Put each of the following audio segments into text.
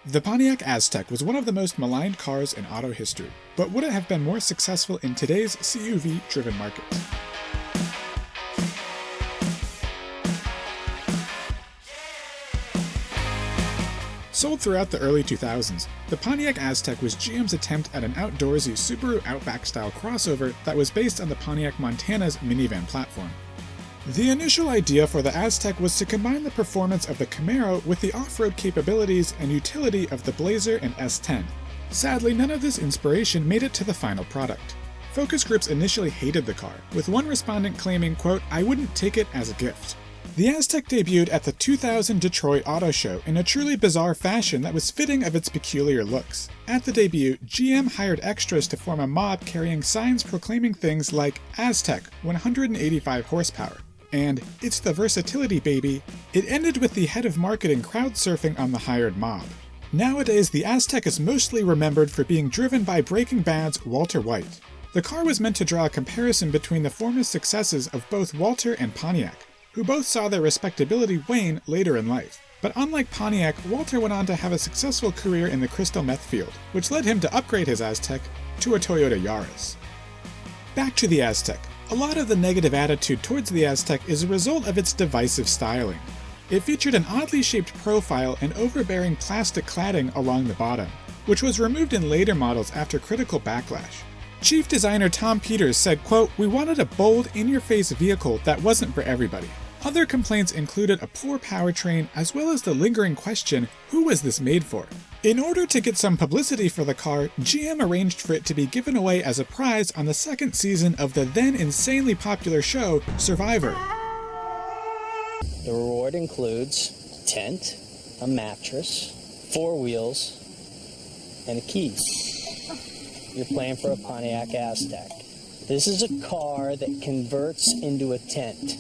The Pontiac Aztek was one of the most maligned cars in auto history, but would it have been more successful in today's CUV-driven market? Sold throughout the early 2000s, the Pontiac Aztek was GM's attempt at an outdoorsy Subaru Outback-style crossover that was based on the Pontiac Montana's minivan platform. The initial idea for the Aztek was to combine the performance of the Camaro with the off-road capabilities and utility of the Blazer and S10. Sadly, none of this inspiration made it to the final product. Focus groups initially hated the car, with one respondent claiming, quote, "I wouldn't take it as a gift." The Aztek debuted at the 2000 Detroit Auto Show in a truly bizarre fashion that was fitting of its peculiar looks. At the debut, GM hired extras to form a mob carrying signs proclaiming things like Aztek, 185 horsepower, and "It's the versatility, baby." It ended with the head of marketing crowd surfing on the hired mob. Nowadays, the Aztek is mostly remembered for being driven by Breaking Bad's Walter White. The car was meant to draw a comparison between the former successes of both Walter and Pontiac, who both saw their respectability wane later in life. But unlike Pontiac, Walter went on to have a successful career in the crystal meth field, which led him to upgrade his Aztek to a Toyota Yaris. Back to the Aztek. A lot of the negative attitude towards the Aztek is a result of its divisive styling. It featured an oddly shaped profile and overbearing plastic cladding along the bottom, which was removed in later models after critical backlash. Chief designer Tom Peters said, quote, "We wanted a bold, in-your-face vehicle that wasn't for everybody." Other complaints included a poor powertrain as well as the lingering question, who was this made for? In order to get some publicity for the car, GM arranged for it to be given away as a prize on the second season of the then insanely popular show, Survivor. The reward includes a tent, a mattress, 4 wheels, and a key. You're playing for a Pontiac Aztek. This is a car that converts into a tent.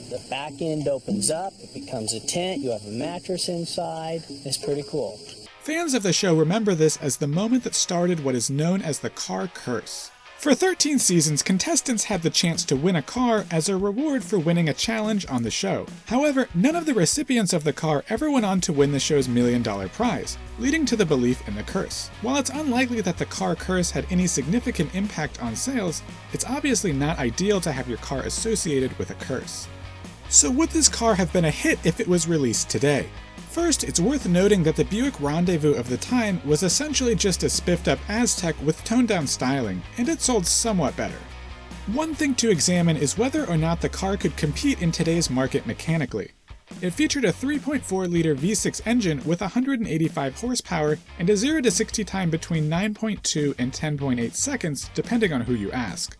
The back end opens up, it becomes a tent, you have a mattress inside. It's pretty cool. Fans of the show remember this as the moment that started what is known as the car curse. For 13 seasons, contestants had the chance to win a car as a reward for winning a challenge on the show. However, none of the recipients of the car ever went on to win the show's $1 million prize, leading to the belief in the curse. While it's unlikely that the car curse had any significant impact on sales, it's obviously not ideal to have your car associated with a curse. So would this car have been a hit if it was released today? First, it's worth noting that the Buick Rendezvous of the time was essentially just a spiffed-up Aztek with toned-down styling, and it sold somewhat better. One thing to examine is whether or not the car could compete in today's market mechanically. It featured a 3.4-liter V6 engine with 185 horsepower and a 0 to 60 time between 9.2 and 10.8 seconds, depending on who you ask.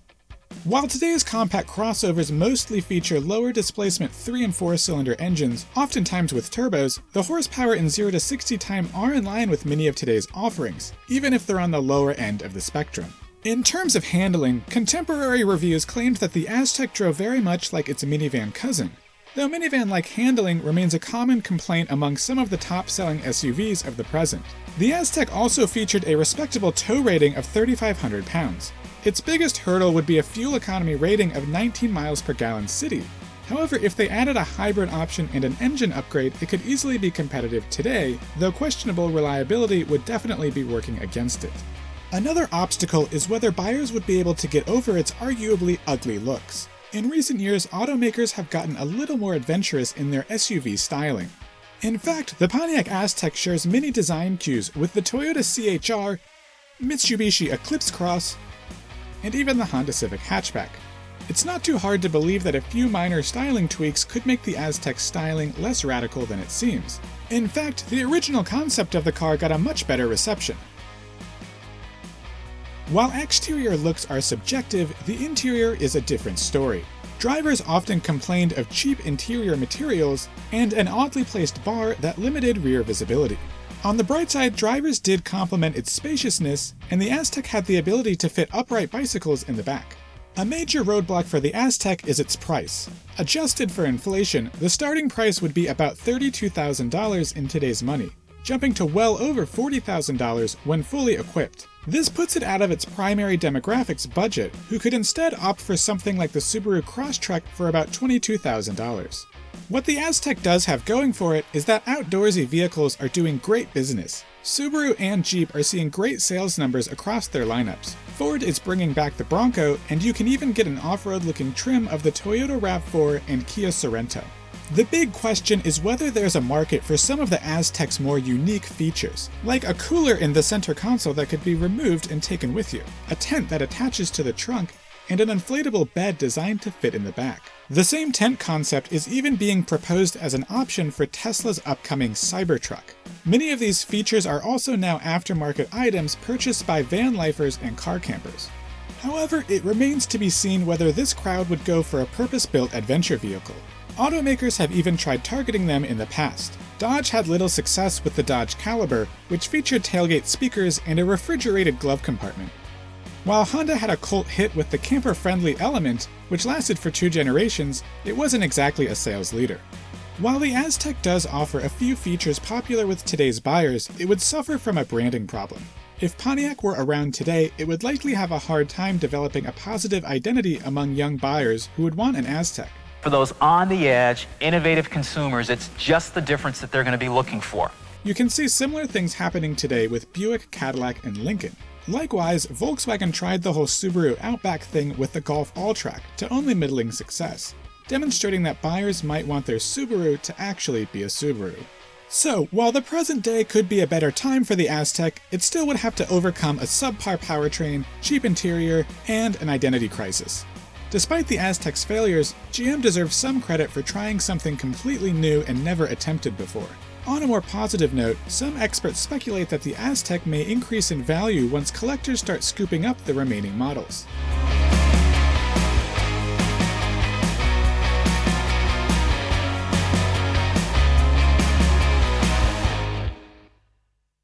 While today's compact crossovers mostly feature lower displacement 3 and 4-cylinder engines, oftentimes with turbos, the horsepower and 0 to 60 time are in line with many of today's offerings, even if they're on the lower end of the spectrum. In terms of handling, contemporary reviews claimed that the Aztek drove very much like its minivan cousin, though minivan-like handling remains a common complaint among some of the top-selling SUVs of the present. The Aztek also featured a respectable tow rating of 3,500 pounds. Its biggest hurdle would be a fuel economy rating of 19 miles per gallon city. However, if they added a hybrid option and an engine upgrade, it could easily be competitive today, though questionable reliability would definitely be working against it. Another obstacle is whether buyers would be able to get over its arguably ugly looks. In recent years, automakers have gotten a little more adventurous in their SUV styling. In fact, the Pontiac Aztek shares many design cues with the Toyota CHR, Mitsubishi Eclipse Cross, and even the Honda Civic hatchback. It's not too hard to believe that a few minor styling tweaks could make the Aztek's styling less radical than it seems. In fact, the original concept of the car got a much better reception. While exterior looks are subjective, the interior is a different story. Drivers often complained of cheap interior materials and an oddly placed bar that limited rear visibility. On the bright side, drivers did compliment its spaciousness, and the Aztek had the ability to fit upright bicycles in the back. A major roadblock for the Aztek is its price. Adjusted for inflation, the starting price would be about $32,000 in today's money, jumping to well over $40,000 when fully equipped. This puts it out of its primary demographics budget, who could instead opt for something like the Subaru Crosstrek for about $22,000. What the Aztek does have going for it is that outdoorsy vehicles are doing great business. Subaru and Jeep are seeing great sales numbers across their lineups. Ford is bringing back the Bronco, and you can even get an off-road looking trim of the Toyota RAV4 and Kia Sorento. The big question is whether there's a market for some of the Aztek's more unique features, like a cooler in the center console that could be removed and taken with you, a tent that attaches to the trunk, and an inflatable bed designed to fit in the back. The same tent concept is even being proposed as an option for Tesla's upcoming Cybertruck. Many of these features are also now aftermarket items purchased by van lifers and car campers. However, it remains to be seen whether this crowd would go for a purpose-built adventure vehicle. Automakers have even tried targeting them in the past. Dodge had little success with the Dodge Caliber, which featured tailgate speakers and a refrigerated glove compartment. While Honda had a cult hit with the camper-friendly Element, which lasted for 2 generations, it wasn't exactly a sales leader. While the Aztek does offer a few features popular with today's buyers, it would suffer from a branding problem. If Pontiac were around today, it would likely have a hard time developing a positive identity among young buyers who would want an Aztek. For those on-the-edge, innovative consumers, it's just the difference that they're going to be looking for. You can see similar things happening today with Buick, Cadillac, and Lincoln. Likewise, Volkswagen tried the whole Subaru Outback thing with the Golf All-Track to only middling success, demonstrating that buyers might want their Subaru to actually be a Subaru. So, while the present day could be a better time for the Aztek, it still would have to overcome a subpar powertrain, cheap interior, and an identity crisis. Despite the Aztek's failures, GM deserves some credit for trying something completely new and never attempted before. On a more positive note, some experts speculate that the Aztek may increase in value once collectors start scooping up the remaining models.